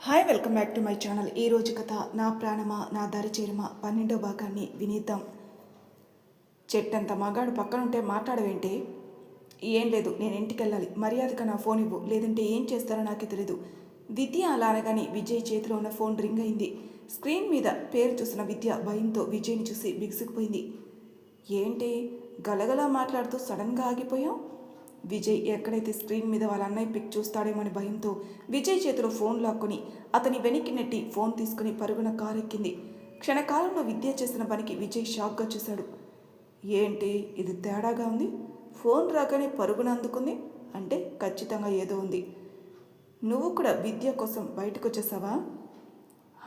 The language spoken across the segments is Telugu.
Hi, welcome back to my channel. ఈరోజు కథ నా ప్రాణమా నా దారి చేరమా 12వ భాగాన్ని వినిద్దాం. చెట్టంత మగాడు పక్కనుంటే మాట్లాడవేంటి? ఏం లేదు, నేను ఇంటికి వెళ్ళాలి. మర్యాదగా నా ఫోన్ ఇవ్వు, లేదంటే ఏం చేస్తారో నాకే తెలీదు. విద్య అలా అనగానే విజయ్ చేతిలో ఉన్న ఫోన్ రింగ్ అయింది. స్క్రీన్ మీద పేరు చూసిన విద్య భయంతో విజయ్ని చూసి బిగుసుకుపోయింది. ఏంటి గలగలా మాట్లాడుతూ సడన్గా ఆగిపోయాం? విజయ్ ఎక్కడైతే స్క్రీన్ మీద వాళ్ళ అన్నయ్య పిక్ చూస్తాడేమని భయంతో విజయ్ చేతిలో ఫోన్ లాక్కొని అతని వెనక్కి నెట్టి ఫోన్ తీసుకుని పరుగున కారెక్కింది. క్షణకాలంలో విద్య చేసిన పనికి విజయ్ షాక్గా చూశాడు. ఏంటి ఇది తేడాగా ఉంది? ఫోన్ రాగానే పరుగున అందుకుంది అంటే ఖచ్చితంగా ఏదో ఉంది. నువ్వు కూడా విద్య కోసం బయటకు వచ్చేసావా?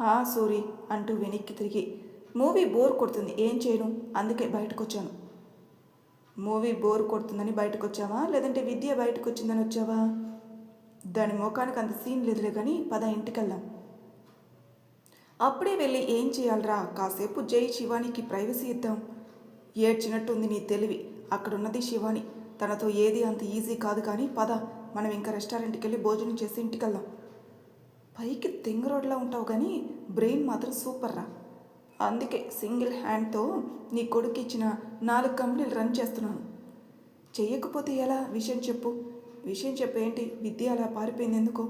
హా సూరి అంటూ వెనక్కి తిరిగి, మూవీ బోర్ కొడుతుంది, ఏం చేయను, అందుకే బయటకు వచ్చాను. మూవీ బోర్ కొడుతుందని బయటకు వచ్చావా, లేదంటే విద్య బయటకు వచ్చిందని వచ్చావా? దాని ముఖానికి అంత సీన్ లేదులే కానీ పద ఇంటికెళ్దాం. అప్పుడే వెళ్ళి ఏం చేయాలరా, కాసేపు జై శివానికి ప్రైవసీ ఇద్దాం. ఏడ్చినట్టుంది నీ తెలివి. అక్కడున్నది శివాని, తనతో ఏది అంత ఈజీ కాదు. కానీ పద, మనం ఇంకా రెస్టారెంట్కి వెళ్ళి భోజనం చేసి ఇంటికెళ్దాం. పైకి తెంగ రోడ్లా ఉంటావు కానీ బ్రెయిన్ మాత్రం సూపర్ రా. అందుకే సింగిల్ హ్యాండ్తో నీ కొడుకు ఇచ్చిన 4 కంపెనీలు రన్ చేస్తున్నాను. చెయ్యకపోతే ఎలా? విషయం చెప్పు. విషయం చెప్పేంటి? విద్య అలా పారిపోయింది ఎందుకో?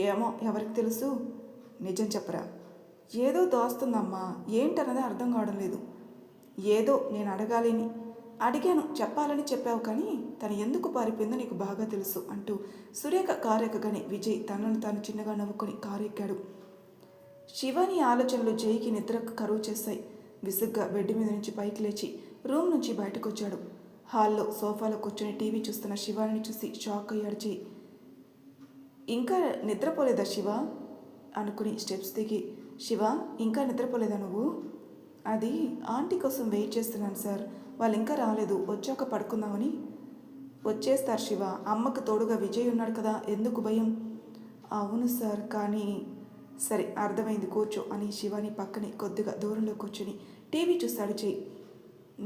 ఏమో, ఎవరికి తెలుసు. నిజం చెప్పరా. ఏదో దోస్తుందమ్మా, ఏంటన్నది అర్థం కావడం లేదు. ఏదో నేను అడిగాను, చెప్పాలని చెప్పావు, కానీ తను ఎందుకు పారిపోయిందో నీకు బాగా తెలుసు అంటూ సురేఖ కారు ఎక్కగానే విజయ్ తనను తాను చిన్నగా నవ్వుకొని కారు ఎక్కాడు. శివాని ఆలోచనలు జైకి నిద్రకు కరువు చేశాయి. విసుగ్గా బెడ్ మీద నుంచి పైకి లేచి రూమ్ నుంచి బయటకు వచ్చాడు. హాల్లో సోఫాలో కూర్చొని టీవీ చూస్తున్న శివాని చూసి షాక్ అయ్యాడు జై. ఇంకా నిద్రపోలేదా శివ అనుకుని స్టెప్స్ దిగి, శివ ఇంకా నిద్రపోలేదా నువ్వు? అది ఆంటీ కోసం వెయిట్ చేస్తున్నాను సార్, వాళ్ళు ఇంకా రాలేదు, వచ్చాక పడుకుందామని. వచ్చేస్తారు శివ, అమ్మకు తోడుగా విజయ్ ఉన్నాడు కదా, ఎందుకు భయం? అవును సార్, కానీ సరే అర్థమైంది, కూర్చో అని శివాని పక్కనే కొద్దిగా దూరంలో కూర్చొని టీవీ చూస్తాడు జై.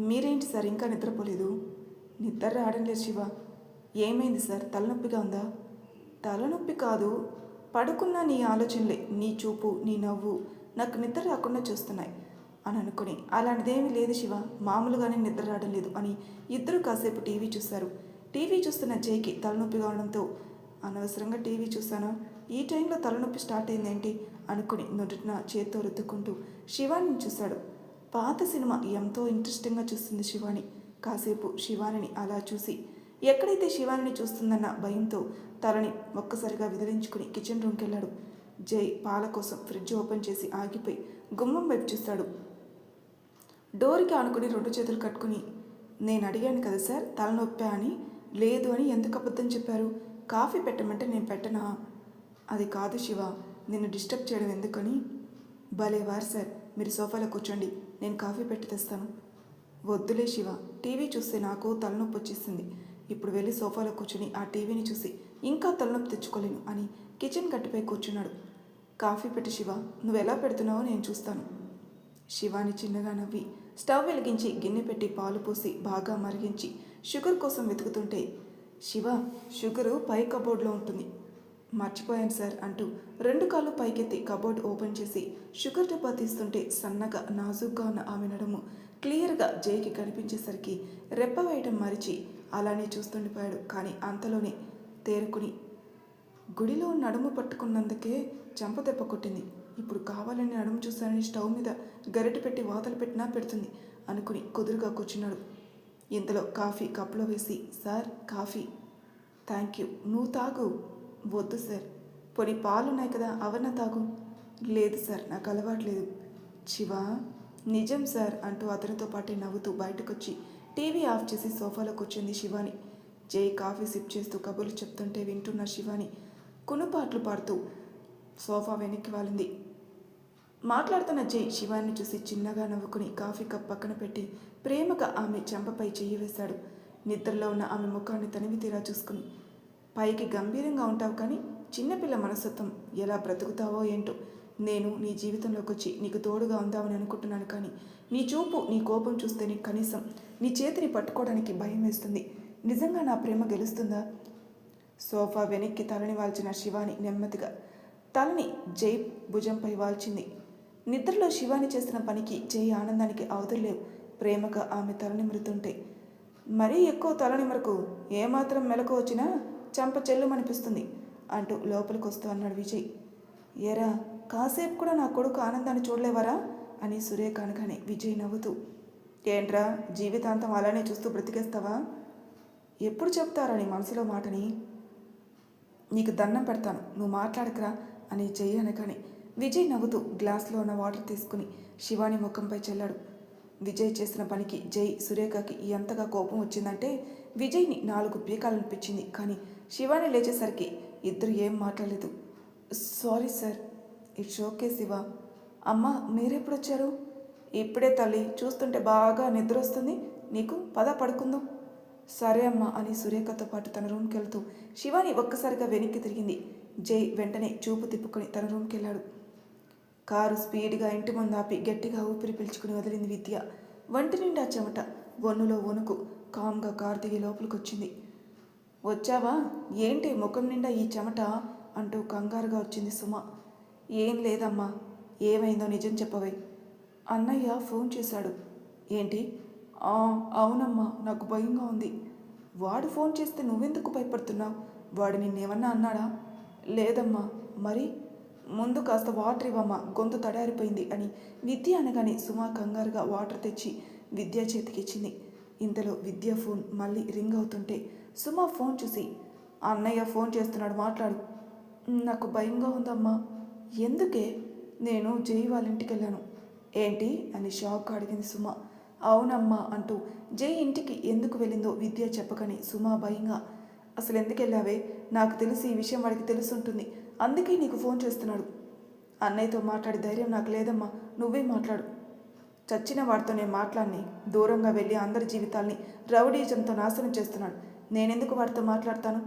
మీరేంటి సార్ ఇంకా నిద్రపోలేదు? నిద్ర రావడం లేదు శివ. ఏమైంది సార్, తలనొప్పిగా ఉందా? తలనొప్పి కాదు, పడుకున్న నీ ఆలోచనలే, నీ చూపు, నీ నవ్వు నాకు నిద్ర రాకుండా చూస్తున్నాయి అని అనుకుని. అలాంటిదేమీ లేదు శివ, మామూలుగానే నిద్ర రావడం లేదు అని ఇద్దరు కాసేపు టీవీ చూశారు. టీవీ చూస్తున్న జైకి తలనొప్పిగా ఉండడంతో, అనవసరంగా టీవీ చూశాను, ఈ టైంలో తలనొప్పి స్టార్ట్ అయిందేంటి అనుకుని నుదుటిన చేత్తో రుద్దుకుంటూ శివాని చూశాడు. పాత సినిమా ఎంతో ఇంట్రెస్టింగ్గా చూస్తుంది శివాని. కాసేపు శివానిని అలా చూసి ఎక్కడైతే శివానిని చూస్తుందన్న భయంతో తలని ఒక్కసారిగా విదిలించుకుని కిచెన్ రూమ్కి వెళ్ళాడు. జై పాల కోసం ఫ్రిడ్జ్ ఓపెన్ చేసి ఆగిపోయి గుమ్మం వైపు చూస్తాడు. డోర్కి ఆనుకుని 2 చేతులు కట్టుకుని, నేను అడిగాను కదా సార్ తలనొప్పా అని, లేదు అని ఎందుకు అబద్ధం చెప్పారు? కాఫీ పెట్టమంటే నేను పెట్టనా? అది కాదు శివ, నిన్ను డిస్టర్బ్ చేయడం ఎందుకని. భలేవారు సార్, మీరు సోఫాలో కూర్చోండి, నేను కాఫీ పెట్టి తెస్తాను. వద్దులే శివ, టీవీ చూస్తే నాకు తలనొప్పి వచ్చేసింది. ఇప్పుడు వెళ్ళి సోఫాలో కూర్చొని ఆ టీవీని చూసి ఇంకా తలనొప్పి తెచ్చుకోలేను అని కిచెన్ గట్టిపై కూర్చున్నాడు. కాఫీ పెట్టి శివ, నువ్వు ఎలా పెడుతున్నావో నేను చూస్తాను. శివాని చిన్నగా నవ్వి స్టవ్ వెలిగించి గిన్నె పెట్టి పాలు పోసి బాగా మరిగించి షుగర్ కోసం వెతుకుతుంటే, శివ షుగరు పై కబోర్డ్లో ఉంటుంది. మర్చిపోయాను సార్ అంటూ 2 కాళ్ళు పైకెత్తి కబోర్డ్ ఓపెన్ చేసి షుగర్ డబ్బా తీస్తుంటే సన్నగా నాజుగ్గా ఉన్న ఆమె నడుము క్లియర్గా జైకి కనిపించేసరికి రెప్ప వేయడం మరిచి అలానే చూస్తుండిపోయాడు. కానీ అంతలోనే తేరుకుని, గుడిలో నడుము పట్టుకున్నందుకే చెంపదెబ్బ కొట్టింది, ఇప్పుడు కావాలని నడుము చూశానని స్టవ్ మీద గరిటె పెట్టి వాతలు పెట్టినా పెడుతుంది అనుకుని కుదురుగా కూర్చున్నాడు. ఇంతలో కాఫీ కప్లో వేసి, సార్ కాఫీ. థ్యాంక్ యూ, నువ్వు తాగు. వద్దు సార్, పొడి పాలున్నాయి కదా, అవన్నా తాగు. లేదు సార్, నాకు అలవాట్లేదు. శివ నిజం సార్ అంటూ అతనితో పాటే నవ్వుతూ బయటకొచ్చి టీవీ ఆఫ్ చేసి సోఫాలో కూర్చుంది శివాని. జై కాఫీ సిప్ చేస్తూ కబుర్లు చెప్తుంటే వింటున్న శివాని కునుపాట్లు పాడుతూ సోఫా వెనక్కి వాలింది. మాట్లాడుతున్న జై శివాని చూసి చిన్నగా నవ్వుకుని కాఫీ కప్ పక్కన పెట్టి ప్రేమగా ఆమె చెంపపై చెయ్యి వేశాడు. నిద్రలో ఉన్న ఆమె ముఖాన్ని తనివి తీరా చూసుకుని, పైకి గంభీరంగా ఉంటావు కానీ చిన్నపిల్ల మనస్తత్వం ఎలా బ్రతుకుతావో ఏంటో. నేను నీ జీవితంలోకి వచ్చి నీకు తోడుగా ఉందామని అనుకుంటున్నాను, కానీ నీ చూపు, నీ కోపం చూస్తే నీకు కనీసం నీ చేతిని పట్టుకోవడానికి భయం వేస్తుంది. నిజంగా నా ప్రేమ గెలుస్తుందా? సోఫా వెనక్కి తలని వాల్చిన శివాని నెమ్మదిగా తలని జై భుజంపై వాల్చింది. నిద్రలో శివాని చేసిన పనికి జై ఆనందానికి అవధులేవు. ప్రేమగా ఆమె తలనిమురుతుంటే మరీ ఎక్కువ తలనిమరకు ఏమాత్రం మెలకు వచ్చినా చంప చెల్లుమనిపిస్తుంది అంటూ లోపలికి వస్తూ అన్నాడు విజయ్. ఏరా, కాసేపు కూడా నా కొడుకు ఆనందాన్ని చూడలేవరా అని సురేఖ అనగానే విజయ్ నవ్వుతూ, ఏంట్రా జీవితాంతం అలానే చూస్తూ బ్రతికేస్తావా? ఎప్పుడు చెప్తారా నీ మనసులో మాటని? నీకు దండం పెడతాను, నువ్వు మాట్లాడకరా అని జై అనగానే విజయ్ నవ్వుతూ గ్లాస్లో ఉన్న వాటర్ తీసుకుని శివాని ముఖంపై చల్లాడు. విజయ్ చేసిన పనికి జై సురేఖకి ఎంతగా కోపం వచ్చిందంటే విజయ్ని 4 పీకాలనిపించింది. కానీ శివాని లేచేసరికి ఇద్దరు ఏం మాట్లాడలేదు. Sorry sir. It's okay Shiva. అమ్మ మీరెప్పుడొచ్చారు? ఇప్పుడే తల్లి, చూస్తుంటే బాగా నిద్ర వస్తుంది నీకు, పద పడుకుందాం. సరే అమ్మ అని సురేఖతో పాటు తన రూమ్కి వెళ్తూ శివాని ఒక్కసారిగా వెనక్కి తిరిగింది. జై వెంటనే చూపు తిప్పుకొని తన రూమ్కి వెళ్ళాడు. కారు స్పీడ్గా ఇంటి ముందు ఆపి గట్టిగా ఊపిరి పీల్చుకుని వదిలింది విద్య. వంటి నిండా చెమట, వన్నులో వణుకు. కామ్గా కారు దిగి లోపలికి వచ్చింది. వచ్చావా? ఏంటి ముఖం నిండా ఈ చెమట అంటూ కంగారుగా వచ్చింది సుమ. ఏం లేదమ్మా. ఏమైందో నిజం చెప్పవే. అన్నయ్య ఫోన్ చేశాడు. ఏంటి? అవునమ్మా, నాకు భయంగా ఉంది. వాడు ఫోన్ చేస్తే నువ్వెందుకు భయపడుతున్నావు? వాడు నిన్నేమన్నా అన్నాడా? లేదమ్మా. మరి? ముందు కాస్త వాటర్ ఇవ్వమ్మా, గొంతు తడారిపోయింది అని విద్య అనగానే సుమ కంగారుగా వాటర్ తెచ్చి విద్య చేతికిచ్చింది. ఇంతలో విద్య ఫోన్ మళ్ళీ రింగ్ అవుతుంటే సుమ ఫోన్ చూసి, అన్నయ్య ఫోన్ చేస్తున్నాడు, మాట్లాడు. నాకు భయంగా ఉందమ్మా. ఎందుకే? నేను జై వాళ్ళ ఇంటికి వెళ్ళాను. ఏంటి అని షాక్ అడిగింది సుమ. అవునమ్మా అంటూ జై ఇంటికి ఎందుకు వెళ్ళిందో విద్య చెప్పకని సుమ భయంగా, అసలు ఎందుకు వెళ్ళావే? నాకు తెలిసి ఈ విషయం వాడికి తెలుసుంటుంది, అందుకే నీకు ఫోన్ చేస్తున్నాడు. అన్నయ్యతో మాట్లాడే ధైర్యం నాకు లేదమ్మా, నువ్వే మాట్లాడు. చచ్చిన వాడితో నేను మాట్లాడిని. దూరంగా వెళ్ళి అందరి జీవితాల్ని రౌడీజంతో నాశనం చేస్తున్నాడు. నేనెందుకు వాడితో మాట్లాడతాను?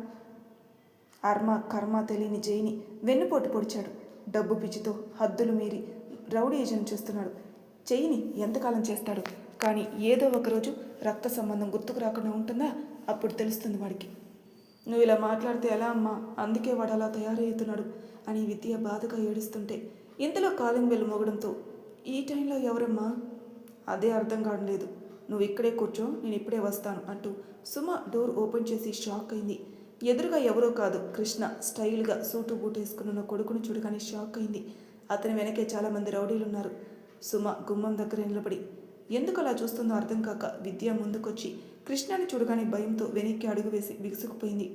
కర్మ తెలియని జైని వెన్నుపోటు పొడిచాడు. డబ్బు పిచ్చితో హద్దులు మీరి రౌడీజం చేస్తున్నాడు. చెయ్యిని ఎంతకాలం చేస్తాడు? కానీ ఏదో ఒకరోజు రక్త సంబంధం గుర్తుకు రాకుండా ఉంటుందా? అప్పుడు తెలుస్తుంది వాడికి. నువ్వు ఇలా మాట్లాడితే ఎలా అమ్మా? అందుకే వాడు అలా తయారవుతున్నాడు అని విద్య బాధగా ఏడుస్తుంటే ఇంతలో కాలింగ్ బెల్ మోగడంతో, ఈ టైంలో ఎవరమ్మా? అదే అర్థం కావడం లేదు. నువ్వు ఇక్కడే కూర్చో, నేను ఇప్పుడే వస్తాను అంటూ సుమ డోర్ ఓపెన్ చేసి షాక్ అయింది. ఎదురుగా ఎవరో కాదు, కృష్ణ స్టైల్గా సూటు బూటు వేసుకున్న కొడుకును చూడగానే షాక్ అయింది. అతని వెనకే చాలామంది రౌడీలు ఉన్నారు. సుమ గుమ్మం దగ్గర నిలబడి ఎందుకు అలా చూస్తుందో అర్థం కాక విద్య ముందుకొచ్చి కృష్ణని చూడగానే భయంతో వెనక్కి అడుగు వేసి బిగుసుకుపోయింది.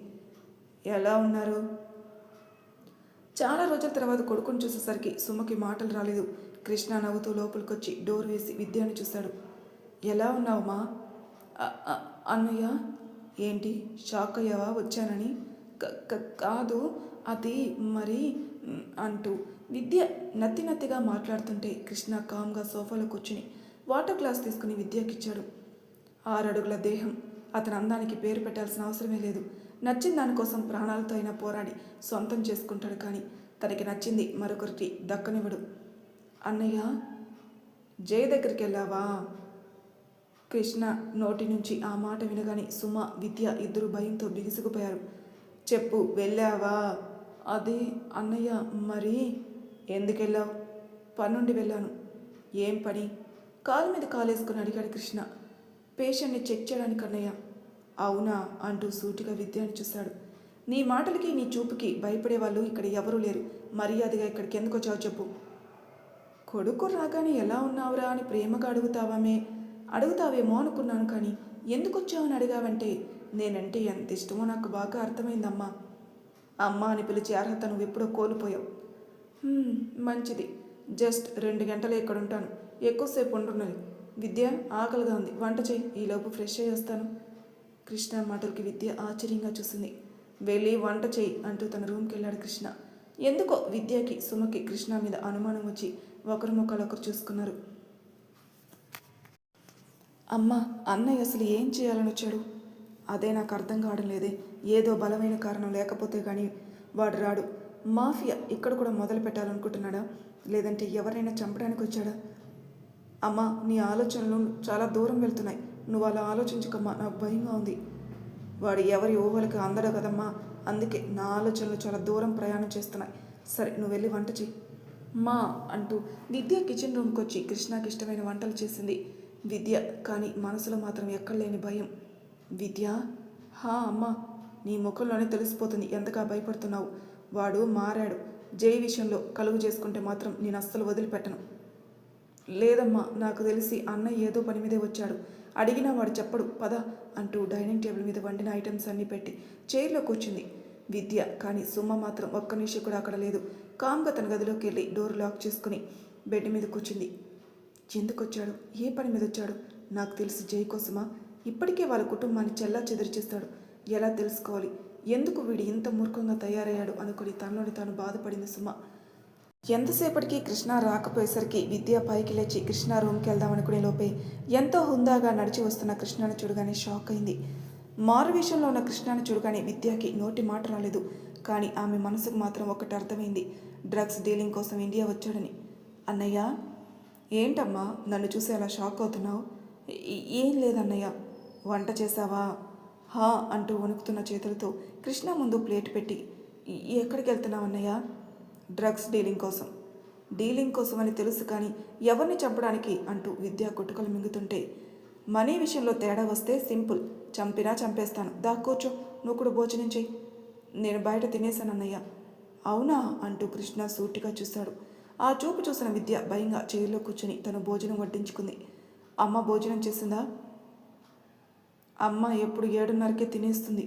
ఎలా ఉన్నారు? చాలా రోజుల తర్వాత కొడుకుని చూసేసరికి సుమకి మాటలు రాలేదు. కృష్ణ నవ్వుతూ లోపలికొచ్చి డోర్ వేసి విద్యని చూశాడు. ఎలా ఉన్నావమ్మా? అన్నయ్య. ఏంటి షాక్ అయ్యావా వచ్చానని? కాదు, అది మరి అంటూ విద్య నత్తిగా మాట్లాడుతుంటే కృష్ణ కామ్గా సోఫాలో కూర్చుని వాటర్ గ్లాస్ తీసుకుని విద్యకిచ్చాడు. 6 అడుగుల దేహం. అతని అందానికి పేరు పెట్టాల్సిన అవసరమే లేదు. నచ్చిన దానికోసం ప్రాణాలతో అయినా పోరాడి సొంతం చేసుకుంటాడు. కానీ తనకి నచ్చింది మరొకరికి దక్కనివ్వడు. అన్నయ్య, జై దగ్గరికి వెళ్ళావా? కృష్ణ నోటి నుంచి ఆ మాట వినగానే సుమ, విద్య ఇద్దరు భయంతో బిగుసుకుపోయారు. చెప్పు, వెళ్ళావా? అదే అన్నయ్య. మరి ఎందుకు వెళ్ళావు? పనుండి వెళ్ళాను. ఏం పని? కాలు మీద కాలేసుకుని అడిగాడు కృష్ణ. పేషెంట్ని చెక్ చేయడానికి అన్నయ్య. అవునా అంటూ సూటిగా విద్యని చూశాడు. నీ మాటలకి నీ చూపుకి భయపడే వాళ్ళు ఇక్కడ ఎవరూ లేరు. మర్యాదగా ఇక్కడికి ఎందుకు వచ్చావు చెప్పు. కొడుకు రాగానే ఎలా ఉన్నావురా అని ప్రేమగా అడుగుతావేమో అనుకున్నాను. కానీ ఎందుకు వచ్చావని అడిగావంటే నేనంటే ఎంత ఇష్టమో నాకు బాగా అర్థమైందమ్మా. అమ్మ అని పిలిచే అర్హత నువ్వు ఎప్పుడో కోల్పోయావు. మంచిది. జస్ట్ 2 గంటలే ఇక్కడ ఉంటాను, ఎక్కువసేపు ఉంటున్నది. విద్య ఆకలిగా ఉంది, వంట చేయి, ఈలోపు ఫ్రెష్ అయ్యి వస్తాను. కృష్ణ మాటలకి విద్య ఆశ్చర్యంగా చూసింది. వెళ్ళి వంట చేయి అంటూ తన రూమ్కి వెళ్ళాడు కృష్ణ. ఎందుకో విద్యకి సుమకి కృష్ణ మీద అనుమానం వచ్చి ఒకరి ముఖాలొకరు చూసుకున్నారు. అమ్మ, అన్నయ్య అసలు ఏం చేయాలని వచ్చాడు? అదే నాకు అర్థం కావడం లేదే. ఏదో బలమైన కారణం లేకపోతే కానీ వాడు రాడు. మాఫియా ఇక్కడ కూడా మొదలు పెట్టాలనుకుంటున్నాడా? లేదంటే ఎవరైనా చంపడానికి వచ్చాడా? అమ్మ, నీ ఆలోచనలు చాలా దూరం వెళ్తున్నాయి. నువ్వు అలా ఆలోచించకమ్మా, నాకు భయంగా ఉంది. వాడు ఎవరి ఊహలకి అందడు కదమ్మా. అందుకే నా ఆలోచనలు చాలా దూరం ప్రయాణం చేస్తున్నాయి. సరే నువ్వు వెళ్ళి వంట చెయ్యి మా అంటూ విద్య కిచెన్ రూమ్కి వచ్చి కృష్ణకి ఇష్టమైన వంటలు చేసింది విద్య. కానీ మనసులో మాత్రం ఎక్కడలేని భయం. విద్య, హా అమ్మా, నీ ముఖంలోనే తెలిసిపోతుంది ఎంతగా భయపడుతున్నావు. వాడు మారాడు. జై విషయంలో కలుగు చేసుకుంటే మాత్రం నేను అస్సలు వదిలిపెట్టను. లేదమ్మా, నాకు తెలిసి అన్నయ్య ఏదో పని మీదే వచ్చాడు. అడిగినా వాడు చెప్పడు, పద అంటూ డైనింగ్ టేబుల్ మీద వండిన ఐటమ్స్ అన్నీ పెట్టి చైర్లో కూర్చుంది విద్య. కానీ సుమ మాత్రం ఒక్క నిమిషం కూడా అక్కడ లేదు. కామ్గా తన గదిలోకి వెళ్ళి డోర్ లాక్ చేసుకుని బెడ్ మీద కూర్చుంది. ఎందుకు వచ్చాడు? ఏ పని మీద వచ్చాడు? నాకు తెలిసి జై కోసమా? ఇప్పటికే వాళ్ళ కుటుంబాన్ని చెల్లా చెదిరి చేస్తాడు. ఎలా తెలుసుకోవాలి? ఎందుకు వీడు ఇంత మూర్ఖంగా తయారయ్యాడు అనుకుని తనలోని తాను బాధపడింది సుమ. ఎంతసేపటికి కృష్ణ రాకపోయేసరికి విద్య పైకి లేచి కృష్ణ రూమ్కి వెళ్దామనుకునే లోపే ఎంతో హుందాగా నడిచి వస్తున్న కృష్ణను చూడగానే షాక్ అయింది. మారు విషయంలో ఉన్న కృష్ణను చూడగానే విద్యకి నోటి మాట రాలేదు. కానీ ఆమె మనసుకు మాత్రం ఒకటి అర్థమైంది, డ్రగ్స్ డీలింగ్ కోసం ఇండియా వచ్చాడని. అన్నయ్య, ఏంటమ్మా నన్ను చూసి అలా షాక్ అవుతున్నావు? ఏం లేదన్నయ్య. వంట చేసావా? హా అంటూ వణుకుతున్న చేతులతో కృష్ణ ముందు ప్లేట్ పెట్టి, ఎక్కడికి వెళ్తున్నావు అన్నయ్య? డ్రగ్స్ డీలింగ్ కోసం. డీలింగ్ కోసం అని తెలుసు, కానీ ఎవరిని చంపడానికి అంటూ విద్య గుట్టుకలు మింగుతుంటే, మనీ విషయంలో తేడా వస్తే సింపుల్, చంపినా చంపేస్తాను. దా కూర్చో, నువ్వు కూడా భోజనం చెయ్యి. నేను బయట తినేశాను అన్నయ్య. అవునా అంటూ కృష్ణ సూటిగా చూశాడు. ఆ చూపు చూసిన విద్య భయంగా చైర్లో కూర్చుని తను భోజనం వడ్డించుకుంది. అమ్మ భోజనం చేసిందా? అమ్మ ఎప్పుడు 7:30కే తినేస్తుంది.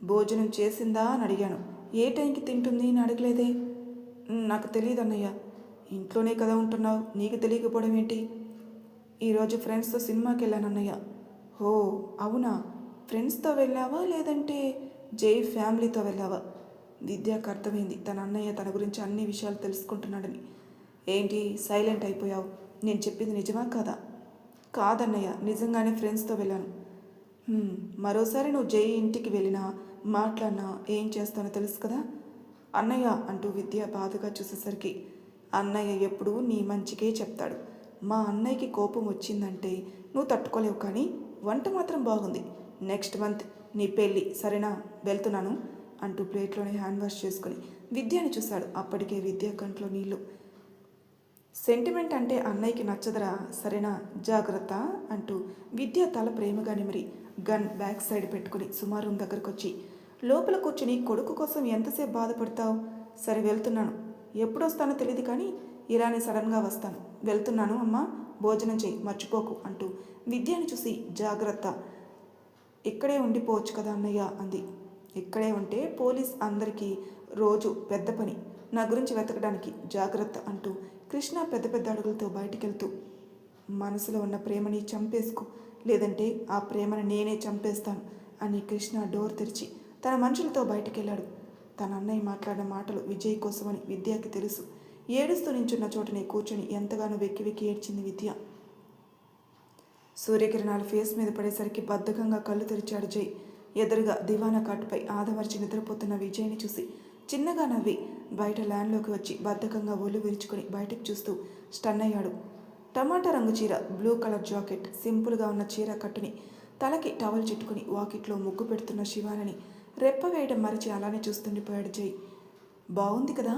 భోజనం చేసిందా అని అడిగాను. ఏ టైంకి తింటుంది అని అడగలేదే. నాకు తెలియదు అన్నయ్య. ఇంట్లోనే కదా ఉంటున్నావు, నీకు తెలియకపోవడం ఏంటి? ఈరోజు ఫ్రెండ్స్తో సినిమాకి వెళ్ళాను అన్నయ్య. ఓ అవునా, ఫ్రెండ్స్తో వెళ్ళావా లేదంటే జై ఫ్యామిలీతో వెళ్ళావా? విద్యకు అర్థమైంది తన అన్నయ్య తన గురించి అన్ని విషయాలు తెలుసుకుంటున్నాడని. ఏంటి సైలెంట్ అయిపోయావు? నేను చెప్పింది నిజమా కాదా? కాదన్నయ్య, నిజంగానే ఫ్రెండ్స్తో వెళ్ళాను. మరోసారి నువ్వు జై ఇంటికి వెళ్ళినా మాట్లాడినా ఏం చేస్తానో తెలుసు కదా అన్నయ్య అంటూ విద్య బాధగా చూసేసరికి, అన్నయ్య ఎప్పుడూ నీ మంచికే చెప్తాడు. మా అన్నయ్యకి కోపం వచ్చిందంటే నువ్వు తట్టుకోలేవు, కానీ వంట మాత్రం బాగుంది. నెక్స్ట్ మంత్ నీ పెళ్ళి, సరేనా? వెళ్తున్నాను అంటూ ప్లేట్లోనే హ్యాండ్ వాష్ చేసుకుని విద్యని చూశాడు. అప్పటికే విద్య కంట్లో నీళ్లు. సెంటిమెంట్ అంటే అన్నయ్యకి నచ్చదురా, సరేనా? జాగ్రత్త అంటూ విద్య తల ప్రేమగా నిమిరి గన్ బ్యాక్ సైడ్ పెట్టుకుని సుమారు రూమ్ దగ్గరకు వచ్చి లోపల కూర్చుని, కొడుకు కోసం ఎంతసేపు బాధపడతావు? సరే వెళ్తున్నాను, ఎప్పుడు వస్తానో తెలియదు, కానీ ఇలానే సడన్గా వస్తాను. వెళ్తున్నాను అమ్మా, భోజనం చేయి, మర్చిపోకు అంటూ విద్యని చూసి, జాగ్రత్త, ఇక్కడే ఉండిపోవచ్చు కదా అన్నయ్య అంది. ఇక్కడే ఉంటే పోలీస్ అందరికీ రోజు పెద్ద పని, నా గురించి వెతకడానికి, జాగ్రత్త అంటూ కృష్ణ పెద్ద పెద్ద అడుగులతో బయటికెళ్తూ, మనసులో ఉన్న ప్రేమని చంపేసుకో, లేదంటే ఆ ప్రేమను నేనే చంపేస్తాను అని కృష్ణ డోర్ తెరిచి తన మనుషులతో బయటికెళ్ళాడు. తన అన్నయ్య మాట్లాడిన మాటలు విజయ్ కోసమని విద్యకి తెలుసు. ఏడుస్తూ నించున్న చోటనే కూర్చొని ఎంతగానో వెక్కి వెక్కి ఏడ్చింది విద్య. సూర్యకిరణాలు ఫేస్ మీద పడేసరికి బద్ధకంగా కళ్ళు తెరిచాడు జై. ఎదురుగా దివానా కాటుపై ఆదమర్చి నిద్రపోతున్న విజయ్ని చూసి చిన్నగా నవ్వి బయట ల్యాండ్లోకి వచ్చి బద్ధకంగా ఒళ్ళు విరుచుకొని బయటకు చూస్తూ స్టన్ అయ్యాడు. టమాటా రంగు చీర, బ్లూ కలర్ జాకెట్, సింపుల్గా ఉన్న చీర కట్టుని తలకి టవల్ చుట్టుకుని వాకిట్లో ముగ్గు పెడుతున్న శివాని రెప్ప వేయడం మరిచి అలానే చూస్తుండిపోయాడు జై. బాగుంది కదా?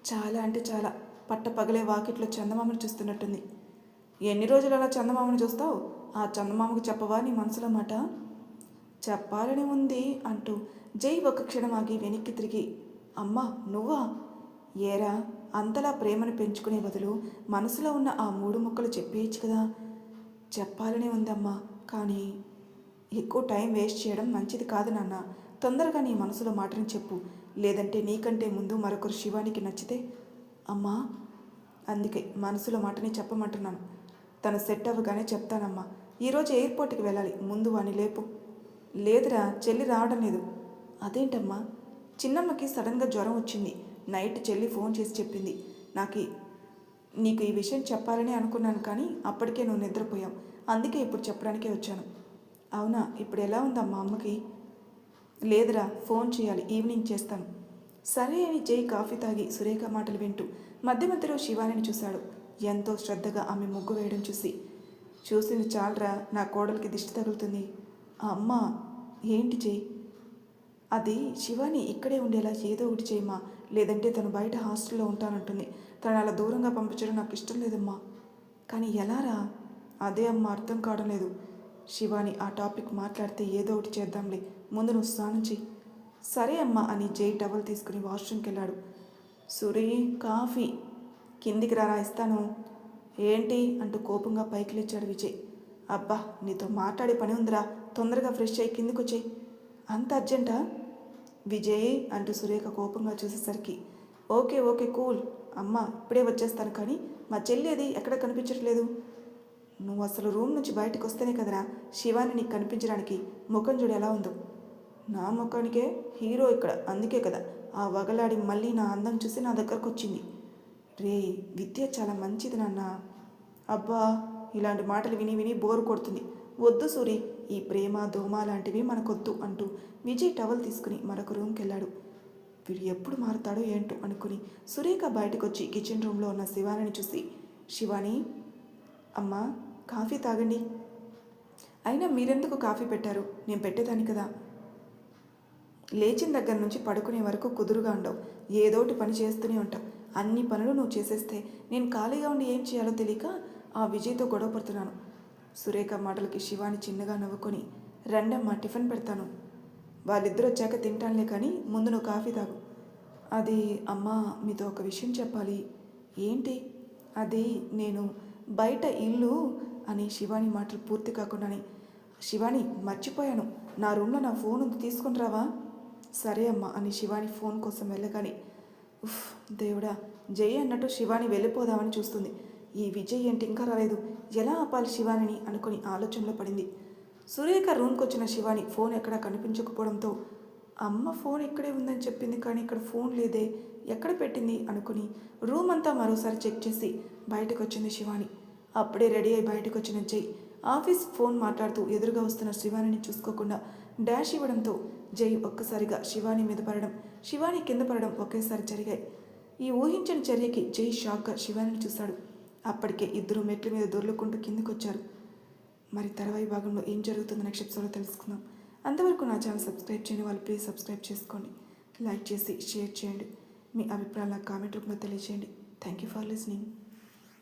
చాలా అంటే చాలా. పట్టపగలే వాకిట్లో చందమామను చూస్తున్నట్టుంది. ఎన్ని రోజులు అలా చందమామను చూస్తావు? ఆ చందమామకు చెప్పవా నీ మనసులో మాట? చెప్పాలని ఉంది అంటూ జై ఒక క్షణం ఆగి వెనక్కి తిరిగి, అమ్మా నువ్వా? ఏరా, అంతలా ప్రేమను పెంచుకునే బదులు మనసులో ఉన్న ఆ 3 ముక్కలు చెప్పేయచ్చు కదా. చెప్పాలని ఉందమ్మా, కానీ ఎక్కువ టైం వేస్ట్ చేయడం మంచిది కాదు నాన్న. తొందరగా నీ మనసులో మాటని చెప్పు, లేదంటే నీకంటే ముందు మరొకరు శివానికి నచ్చితే. అమ్మా, అందుకే మనసులో మాటని చెప్పమంటున్నాను. తను సెట్ అవ్వగానే చెప్తానమ్మా. ఈరోజు ఎయిర్పోర్ట్కి వెళ్ళాలి, ముందు వాని లేపు. లేదురా, చెల్లి రావడం లేదు. అదేంటమ్మా? చిన్నమ్మకి సడన్గా జ్వరం వచ్చింది. నైట్ చెల్లి ఫోన్ చేసి చెప్పింది. నీకు ఈ విషయం చెప్పాలని అనుకున్నాను, కానీ అప్పటికే నువ్వు నిద్రపోయావు. అందుకే ఇప్పుడు చెప్పడానికే వచ్చాను. అవునా, ఇప్పుడు ఎలా ఉందమ్మా అమ్మకి? లేదురా, ఫోన్ చేయాలి, ఈవినింగ్ చేస్తాను. సరే అని జై కాఫీ తాగి సురేఖ మాటలు వింటూ మధ్య మధ్యలో శివానిని చూశాడు. ఎంతో శ్రద్ధగా ఆమె ముగ్గు వేయడం చూసింది చాలరా, నా కోడలికి దిష్టి తగులుతుంది. అమ్మా, ఏంటి జై? అది శివాని ఇక్కడే ఉండేలా ఏదో ఒకటి చేయమ్మా, లేదంటే తను బయట హాస్టల్లో ఉంటానంటుంది. తను అలా దూరంగా పంపించడం నాకు ఇష్టం లేదమ్మా. కానీ ఎలారా? అదే అమ్మ అర్థం కావడం లేదు. శివాని ఆ టాపిక్ మాట్లాడితే ఏదో ఒకటి చేద్దాంలే, ముందు నువ్వు స్నానం చెయ్యి. సరే అమ్మా అని జై టవల్ తీసుకుని వాష్రూమ్కి వెళ్ళాడు. సురీ, కాఫీ. కిందికి రారా ఇస్తాను. ఏంటి అంటూ కోపంగా పైకి లేచాడు విజయ్. అబ్బా, నీతో మాట్లాడే పని ఉందిరా, తొందరగా ఫ్రెష్ అయ్యి కిందికి వచ్చేయి. అంత అర్జెంటా విజయ్ అంటూ సురేఖ కోపంగా చూసేసరికి, ఓకే ఓకే కూల్ అమ్మ, ఇప్పుడే వచ్చేస్తాను. కానీ మా చెల్లి అది ఎక్కడ కనిపించట్లేదు. నువ్వు అసలు రూమ్ నుంచి బయటకు వస్తేనే కదరా శివాని నీకు కనిపించడానికి. ముఖం చూడు ఎలా ఉందో. నా ముఖానికే హీరో ఇక్కడ, అందుకే కదా ఆ వగలాడి మళ్ళీ నా అందం చూసి నా దగ్గరకు వచ్చింది. రే, విద్య చాలా మంచిది నాన్న. అబ్బా, ఇలాంటి మాటలు విని విని బోరు కొడుతుంది. వద్దు సూరి, ఈ ప్రేమ దోమ లాంటివి మనకొద్దు అంటూ విజయ్ టవల్ తీసుకుని మరొక రూమ్కి వెళ్ళాడు. వీడు ఎప్పుడు మారుతాడో ఏంటో అనుకుని సురేఖ బయటకు వచ్చి కిచెన్ రూమ్లో ఉన్న శివానిని చూసి, శివాని అమ్మా కాఫీ తాగండి. అయినా మీరెందుకు కాఫీ పెట్టారు? నేను పెట్టేదాన్ని కదా. లేచిన దగ్గర నుంచి పడుకునే వరకు కుదురుగా ఉండవు, ఏదోటి పని చేస్తూనే ఉంటావు. అన్ని పనులు నువ్వు చేసేస్తే నేను ఖాళీగా ఉండి ఏం చేయాలో తెలియక ఆ విజయ్తో గొడవ పడుతున్నాను. సురేఖ మాటలకి శివాని చిన్నగా నవ్వుకొని, రండమ్మా టిఫిన్ పెడతాను. వాళ్ళిద్దరూ వచ్చాక తింటానులే, కానీ ముందు నువ్వు కాఫీ తాగు. అది అమ్మా, మీతో ఒక విషయం చెప్పాలి. ఏంటి? అది నేను బయట ఇల్లు అని శివాని మాటలు పూర్తి కాకుండానే, శివాని మర్చిపోయాను, నా రూమ్లో నా ఫోన్ ఉంది, తీసుకొని రావా? సరే అమ్మా అని శివాని ఫోన్ కోసం వెళ్ళగానే, ఉఫ్ దేవుడా, జై అన్నట్టు శివాని వెళ్ళిపోదామని చూస్తుంది. ఈ విజయ్ ఏంటి ఇంకా రాలేదు, ఎలా ఆపాలి శివానిని అనుకుని ఆలోచనలో పడింది. సురేఖ రూమ్కి వచ్చిన శివాని ఫోన్ ఎక్కడా కనిపించకపోవడంతో, అమ్మ ఫోన్ ఇక్కడే ఉందని చెప్పింది కానీ ఇక్కడ ఫోన్ లేదే, ఎక్కడ పెట్టింది అనుకుని రూమ్ అంతా మరోసారి చెక్ చేసి బయటకు వచ్చింది శివాని. అప్పుడే రెడీ అయి బయటకు వచ్చిన జై ఆఫీస్ ఫోన్ మాట్లాడుతూ ఎదురుగా వస్తున్న శివానిని చూసుకోకుండా డాష్ ఇవ్వడంతో జై ఒక్కసారిగా శివాని మీద పడడం, శివాని కింద పడడం ఒకేసారి జరిగాయి. ఈ ఊహించిన చర్యకి జై షాక్గా శివానిని చూశాడు. అప్పటికే ఇద్దరు మెట్ల మీద దొర్లుకుంటూ కిందికి వచ్చారు. మరి తర్వాయి భాగంలో ఏం జరుగుతుందో నెక్స్ట్ ఎపిసోడ్లో తెలుసుకుందాం. అంతవరకు నా ఛానల్ సబ్స్క్రైబ్ చేయని వాళ్ళు ప్లీజ్ సబ్స్క్రైబ్ చేసుకోండి, లైక్ చేసి షేర్ చేయండి, మీ అభిప్రాయాలను కామెంట్ రూపంలో తెలియజేయండి. Thank you for listening.